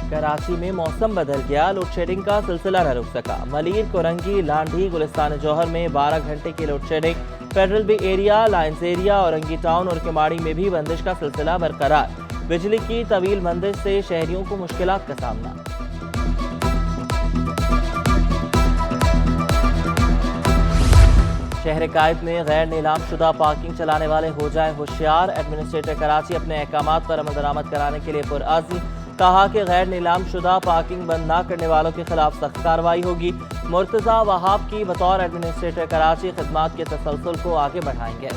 कराची में मौसम बदल गया, लोड शेडिंग का सिलसिला न रुक सका। मलीर, कोरंगी, लांढी, गुलिस्तान जौहर में 12 घंटे की load shedding. Federal B area, lines area, Orangi town और केमाड़ी में भी बंदिश का सिलसिला बरकरार। बिजली की तवील बंदिश से शहरियों को मुश्किलात का सामना। शहर कायद में गैर नीलाम शुदा पार्किंग चलाने वाले हो जाए होशियार। एडमिनिस्ट्रेटर कराची अपने अहकामात पर अमल दरामद कराने के लिए पुरअज़्म। कहा कि गैर नीलाम शुदा पार्किंग बंद न करने वालों के खिलाफ सख्त कार्रवाई होगी। मुर्तज़ा वहाब की बतौर एडमिनिस्ट्रेटर कराची खिदमात के तसलसल को आगे बढ़ाएंगे।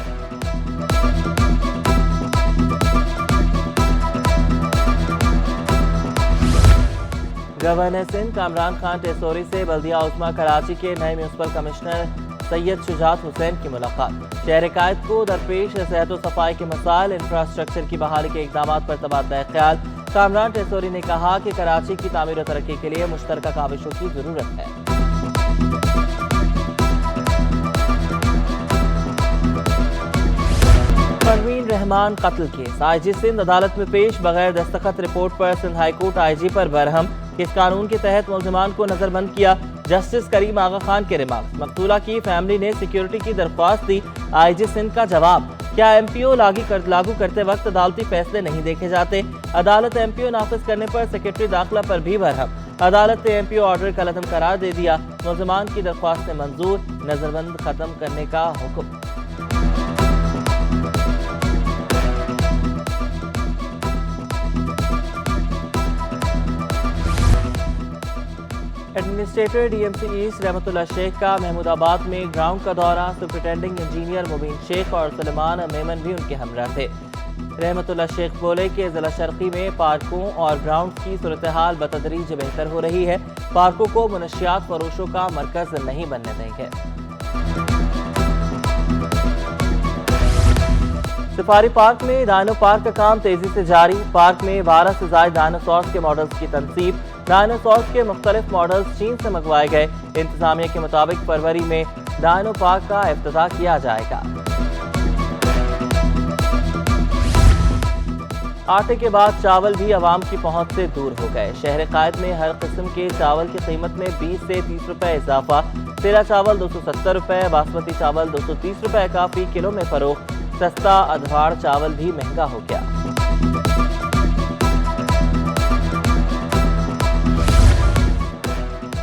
गवर्नर सिंध कामरान खान टेसोरी से बल्दिया उस्मा कराची के नए म्यूनसिपल कमिश्नर सैयद शुजात हुसैन की मुलाकात। शहर कायद को दरपेश सेहत और सफाई के मसाइल, इंफ्रास्ट्रक्चर की बहाली के इक़दामात पर तबादला ख्याल। कामरान टेसोरी ने कहा कि कराची की तामीर और तरक्की के लिए मुश्तरका काविशों की जरूरत है। परवीन रहमान कत्ल केस, आईजी सिंध अदालत में पेश। बगैर दस्तखत रिपोर्ट पर सिंध हाई कोर्ट आईजी पर बरहम। किस कानून के तहत मुल्जिमान को नजरबंद किया? जस्टिस करीम आगा खान के रिमार्क्स। मकतूला की फैमिली ने सिक्योरिटी की दरख्वास्त दी, आईजी सिंध का जवाब। क्या एमपीओ लागू करते वक्त अदालती फैसले नहीं देखे जाते? अदालत एमपीओ नाफिज करने पर सेक्रेटरी दाखिला पर भी बरहम। अदालत ने एमपीओ ऑर्डर कलअदम करार दे दिया। मुल्जिमान की दरख्वास्त मंजूर, नजरबंद खत्म करने का हुक्म। एडमिनिस्ट्रेटर डीएमसी ईस्ट रहमतुल्लाह शेख का महमूदाबाद में ग्राउंड का दौरा। सुपरिटेंडिंग इंजीनियर मुबीन शेख और सलमान मेमन भी उनके हमरा थे। रहमतुल्लाह शेख बोले कि जिला शर्की में पार्कों और ग्राउंड की सूरत हाल बतदरीज बेहतर हो रही है। पार्कों को मुनशियात फरोशों का मरकज नहीं बनने देंगे। सफारी पार्क में डायनो पार्क का काम तेजी से जारी। पार्क में 12 से ज्यादा डायनासोर्स के मॉडल्स की तनसीब। डायनासोर्स के मुख्तलिफ मॉडल्स चीन से मंगवाए गए। इंतजामिया के मुताबिक फरवरी में डायनो पार्क का इफ्तिताह किया जाएगा। आटे के बाद चावल भी आवाम की पहुंच से दूर हो गए। शहर कायद में हर किस्म के चावल की कीमत में 20 से 30 रुपए इजाफा। तेरा चावल 270 रुपए, बासमती चावल 230 रुपए का फी किलो में फरोख्त। सस्ता अधवाड़ चावल भी महंगा हो गया।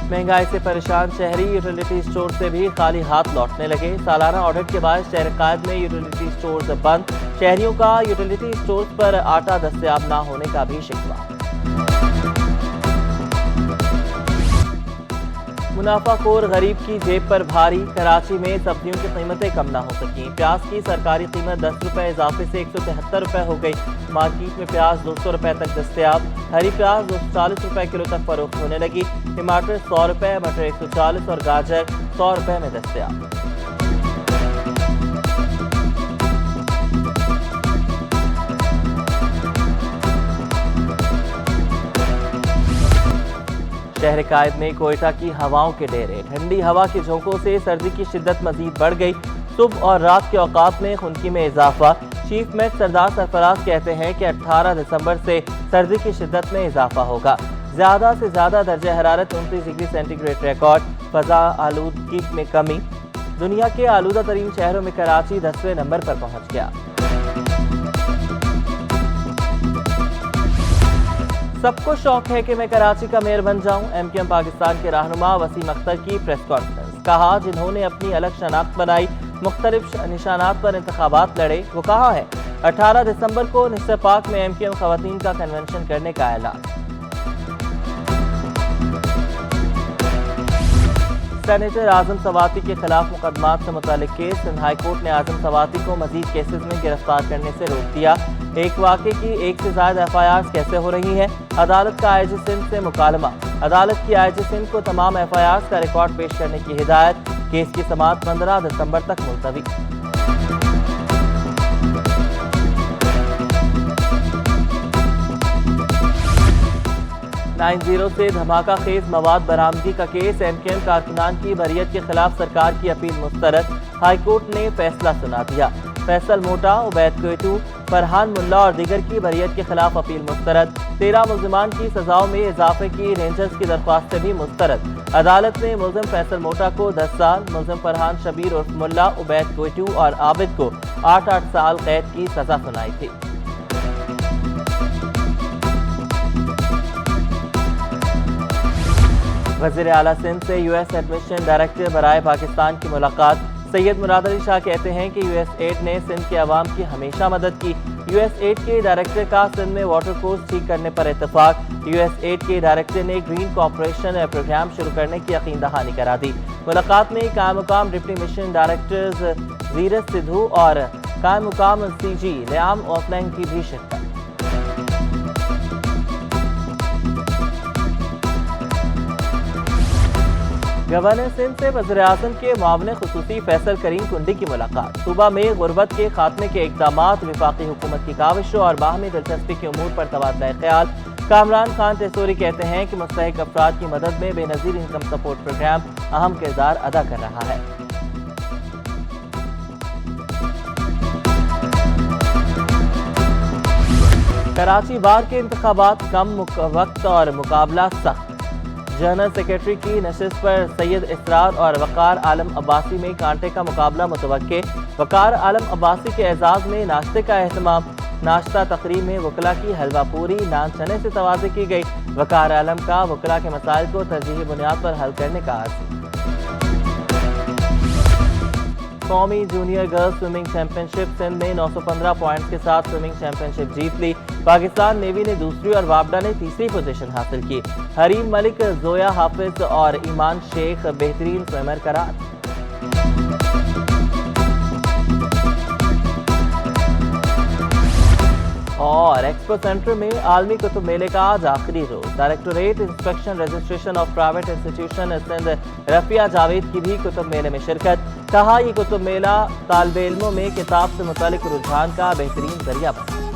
महंगाई से परेशान शहरी यूटिलिटी स्टोर से भी खाली हाथ लौटने लगे। सालाना ऑडिट के बाद शहर कायद में यूटिलिटी स्टोर्स बंद। शहरियों का यूटिलिटी स्टोर्स पर आटा दस्तयाब न होने का भी शिकवा। मुनाफाखोर गरीब की जेब पर भारी। कराची में सब्जियों की कीमतें कम ना हो सकी। प्याज की सरकारी कीमत 10 रुपए इजाफे से 173 रुपए हो गई। मार्केट में प्याज 200 रुपए तक दस्तयाब। हरी प्याज 240 रुपए किलो तक फरोख्त होने लगी। टमाटर 100 रुपए, मटर 140 और गाजर 100 रुपए में दस्तयाब। शहर कायद में कोयटा की हवाओं के डेरे। ठंडी हवा के झोंकों से सर्दी की शिद्दत मजीद बढ़ गई। सुबह और रात के औकात में खुनकी में इजाफा। चीफ मेट सरदार सरफराज कहते हैं कि 18 दिसंबर से सर्दी की शिद्दत में इजाफा होगा। ज्यादा से ज्यादा दर्जा हरारत 29 डिग्री सेंटीग्रेड रिकॉर्ड। फजा आलूदगी में कमी। दुनिया के आलूदा तरीन शहरों में कराची 10वें नंबर पर पहुंच गया। सबको शौक है कि मैं कराची का मेयर बन जाऊं। एमकेएम पाकिस्तान के रहनुमा वसीम अख्तर की प्रेस कॉन्फ्रेंस। कहा जिन्होंने अपनी अलग शनाख्त बनाई, मुख्तलिफ निशानात पर इंतखाबात लड़े, वो कहाँ है? 18 दिसंबर को निस्र पाक में एमकेएम खवातीन का कन्वेंशन करने का ऐलान। सेनेटर आजम सवाती के खिलाफ मुकदमात से मुतालिक केस। सिंध हाई कोर्ट ने आजम सवाती को मजीद केसेस में गिरफ्तार करने से रोक दिया। एक वाक़े की एक से ज्यादा FIRs कैसे हो रही हैं? अदालत का आईजी सिंध से मुकालमा। अदालत की आईजी सिंध को तमाम FIRs का रिकॉर्ड पेश करने की हिदायत। केस की समाअत 15 दिसंबर तक मुलतवी। 90 से धमाका खेज मवाद बरामदगी का केस। एमकेएम कारकुनान की बरियत के खिलाफ सरकार की अपील मुस्तरद। हाईकोर्ट ने फैसला सुना दिया। فیصل موٹا، عبید کویٹو، فرحان ملا اور دیگر کی بریت کے خلاف اپیل مسترد۔ 13 ملزمان کی سزاؤں میں اضافے کی رینجرز کی درخواستیں بھی مسترد۔ عدالت نے ملزم فیصل موٹا کو 10 سال، ملزم فرحان شبیر عرف ملا، عبید کویٹو اور عابد کو 8 سال قید کی سزا سنائی تھی۔ وزیر اعلیٰ سندھ سے یو ایس ایڈمیشن ڈائریکٹر برائے پاکستان کی ملاقات۔ سید مراد علی شاہ کہتے ہیں کہ یو ایس ایڈ نے سندھ کے عوام کی ہمیشہ مدد کی۔ یو ایس ایڈ کے ڈائریکٹر کا سندھ میں واٹر کورس ٹھیک کرنے پر اتفاق۔ یو ایس ایڈ کے ڈائریکٹر نے گرین کوآپریشن پروگرام شروع کرنے کی یقین دہانی کرا دی۔ ملاقات میں قائم مقام ڈپٹی مشن ڈائریکٹرز زیرت سدھو اور قائم مقام سی جی لیام اوفلینگ کی بھی شرکت۔ گورنر سندھ سے وزیر اعظم کے معاون خصوصی فیصل کریم کنڈی کی ملاقات۔ صوبہ میں غربت کے خاتمے کے اقدامات، وفاقی حکومت کی کاوشوں اور باہمی دلچسپی کے امور پر تبادلہ خیال۔ کامران خان ٹیسوری کہتے ہیں کہ مستحق افراد کی مدد میں بے نظیر انکم سپورٹ پروگرام اہم کردار ادا کر رہا ہے۔ کراچی بار کے انتخابات کم وقت اور مقابلہ سخت۔ جنرل سیکرٹری کی نشست پر سید اسرار اور وقار عالم عباسی میں کانٹے کا مقابلہ متوقع۔ وقار عالم عباسی کے اعزاز میں ناشتے کا اہتمام۔ ناشتہ تقریب میں وکلاء کی حلوہ پوری، نان چنے سے توازی کی گئی۔ وقار عالم کا وکلاء کے مسائل کو ترجیحی بنیاد پر حل کرنے کا عزم۔ قومی جونیئر گرلز سوئمنگ چیمپئن شپ سندھ نے 915 پوائنٹس کے ساتھ سوئمنگ چیمپئن شپ جیت لی۔ پاکستان نیوی نے دوسری اور وابڈا نے تیسری پوزیشن حاصل کی۔ حریم ملک، زویا حافظ اور ایمان شیخ بہترین سوئمر قرار۔ اور ایکسپو سینٹر میں عالمی کتب میلے کا آج آخری روز۔ Directorate inspection registration of private institution Sindh Rafia Javed کی بھی کتب میلے میں شرکت۔ کہا یہ کتب میلہ طالب علموں میں کتاب سے متعلق رجحان کا بہترین ذریعہ بنے۔